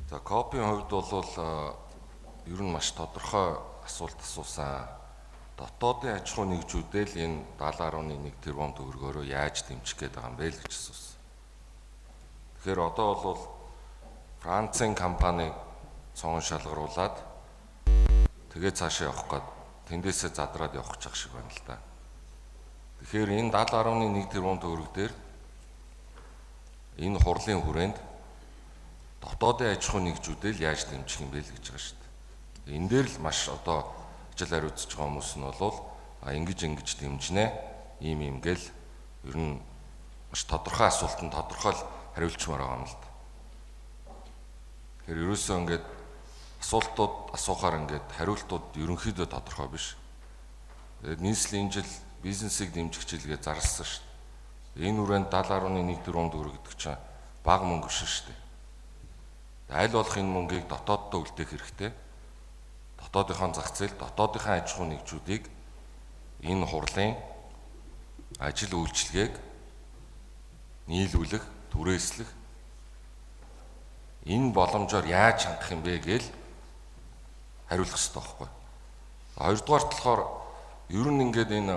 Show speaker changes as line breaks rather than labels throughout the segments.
За копийн хувьд бол ер нь маш тодорхой асуулт асуусан. Дотоодын аж ахуй нэгжүүдэл энэ 70.1 тэрбум төгрөгөөрөө яаж дэмжих гээд байгаа юм бэ л гэж асуусан. Тэгэхээр одоо бол Францын компанийг цоон шалгаруулад тэгээд цаашаа явах гээд тэндээсээ задраад явах гэж шиг байна л да. Тэгэхээр энэ 70.1 тэрбум төгрөг дээр энэ хурлын хүрээнд дотоодын аж ахуй нэгжүүдэл яаж дэмжих юм бэ л гэж байгаа шүү дээ. Энэ дээр л маш одоо ажил хариуцж байгаа хүмүүс нь бол ингэж дэмжнэ ийм гэл ер нь маш тодорхой асуултанд тодорхой хариулчмаар байгаа юм л да. Тэгэхээр ерөөсөө ингээд асуултууд асуухаар ингээд хариултууд ерөнхийдөө тодорхой биш. Тэгээд нийслэлийн жил бизнесийг дэмжих жилгээ зарласан шүү дээ. Энэ үрээнд 70.1 тэрбум төгрөг гэдэг чинь бага мөнгө биш шүү дээ. Аль болох энэ мөнгийг дотооддоо үлдээх хэрэгтэй. Дотоодынхон зах зээл, дотоодынхон аж ахуй нэгжүүдийг энэ хурлын ажил үйлчилгээг нийлүүлэх, түрээслэх энэ боломжоор яаж хандах юм бэ гэж хариулах хэрэгтэй байхгүй. Хоёрдугаарт болохоор ер нь ингээд энэ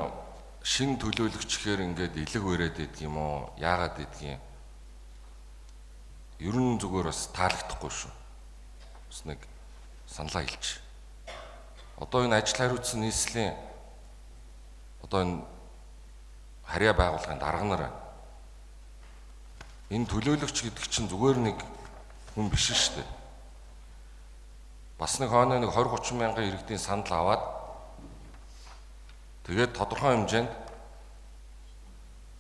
шин төлөөлөгчхээр ингээд илэг өрөөд идэх юм уу? Яагаад идэх юм? Ер нь зүгээр бас таалагдахгүй шүү. Бас нэг саналаа хэлж. Одоо энэ ажил хариуцсан нийслэлийн одоо энэ харьяа байгууллагын дарга нар энэ төлөөлөгч гэдэг чинь зүгээр нэг хүн биш шүү дээ. Бас нэг хойно нэг 20-30 мянган иргэдийн санал аваад тэгээд тодорхой хэмжээнд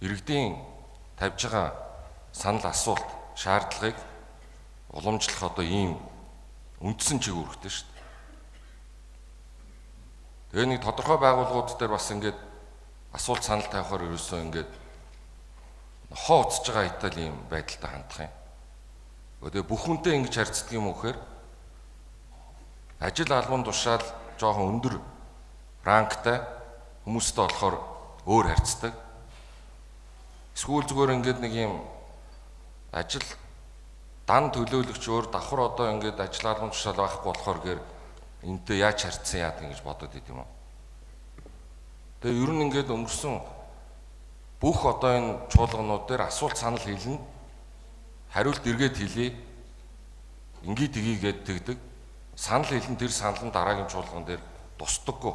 иргэдийн тавьж байгаа санал асуулт шаардлагыг уламжлах одоо ийм үндсэн чиг үүрэгтэй шүү дээ. Тэгээ нэг тодорхой байгууллагууд дээр бас ингээд асуулт санал тавихаар ерөөсөө ингээд хоо уцж байгаа итал ийм байдалтай хандах юм. Тэгээ бүх хүнтэй ингэж харьцдаг юм уу гэхээр ажил албан тушаал жоохон өндөр ранктай хүмүүстэй болохоор өөр харьцдаг. Эсвэл зүгээр ингээд нэг юм ажил дан төлөөлөгч өөр давхар одоо ингээд ажил албан тушаал байхгүй болохоор гэр энтэй яаж харьцсан яа гэж бодоод идэм юм. Тэгээ ер нь ингээд өнгөрсөн бүх одоо энэ чуулганууд дээр асуулт санал хэлнэ. Хариулт эргээд хэлье. Ингээд тгийгээд тэгдэг. Санал хэлэн тэр санал нь дараагийн чуулган дээр тусдаггүй.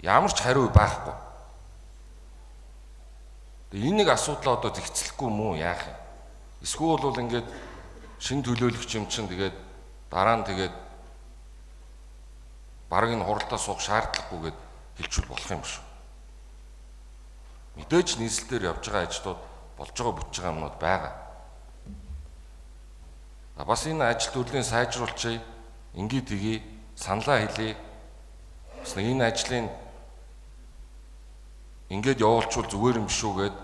Ямар ч хариу байхгүй. Тэгээ энийг асуудлаа одоо зэгцлэхгүй мүү яах юм? Эсвэл бол ингээд шин төлөөлөгч юм чинь тэгээд дараа нь тэгээд бараг энэ хуралдаа суух шаардлагагүйгээд хэлчихвэл болох юм шүү. Мэдээж нийслэлээр явж байгаа ажлууд болж байгаа бүтж байгаа юмнууд байгаа. Бас энэ ажил төрлийн сайжруулчий ингээд тгий саналаа хэлье. Бас энэ ажлын ингээд явуулчвал зүгээр юм шүү гэд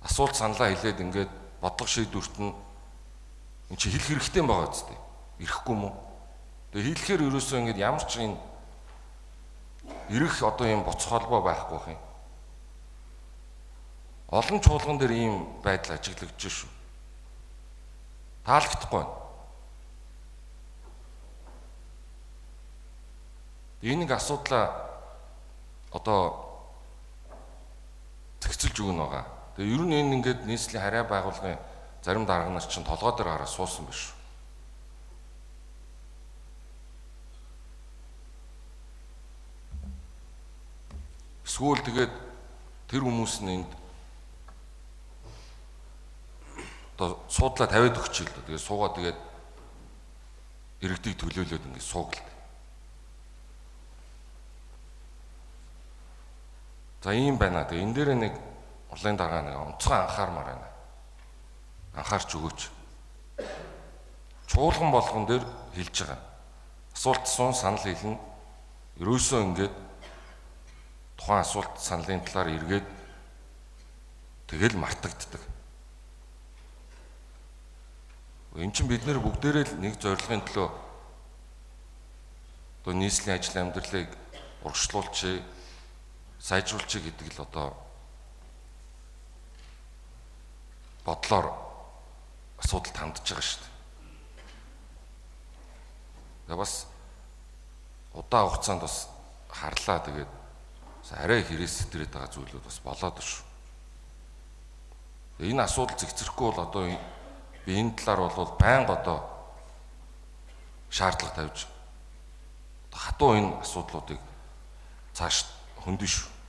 асуулт саналаа хэлээд ингээд бодлого шийдвэрт нь эн чи хэлэх хэрэгтэй байгаа зү. Ирэхгүй юм уу? Тэгээ хэлэхээр ерөөсөө ингээд ямар ч энэ ирэх одоо юм боцох холбоо байхгүй юм. Олон чуулган дээр ийм байдал ажиглагдж шүү. Таалагдахгүй байна. Энийг асуудлаа одоо зэгцэлж өгнө байгаа. Тэгээ ер нь энэ ингээд нийслэлийн харьяа байгууллагын зарим дарга нар чинь толгой дээр гараа суусан биш. Эсвэл тэгээд тэр хүмүүс нь энд одоо суудлаа тавиад өгч л дээ. Тэгээд суугаад тэгээд иргэдийг төлөөлөөд ингээд сууг л дээ. За ийм байна. Тэгээ энэ дээр нэг урлын дарга нэг онцгой анхаармаар байна. Анхаарч өгөөч. Чуулган болгон дээр хэлж байгаа. Асуулт суун санал хэлнэ. Ерөөсөө ингээд тухайн асуулт саналын талаар эргээд тэгэл мартагддаг. Энд чинь бид нэр бүгдээрээ л нэг зорилгын төлөө одоо нийслэлийн ажил амьдралыг урагшлуулчих, сайжруулчих гэдэг л одоо бодлоор асуудалд хандж байгаа шүү дээ. Тэгээ бас удаан хугацаанд бас харлаа тэгээд арай хэрэгс сэтрээд байгаа зүйлүүд бас болоод байна шүү. Энэ асуудал зэгцрэхгүй бол одоо би энэ талаар бол байнга одоо шаардлага тавьж хатуу энэ асуудлуудыг цааш хөндөж шүү.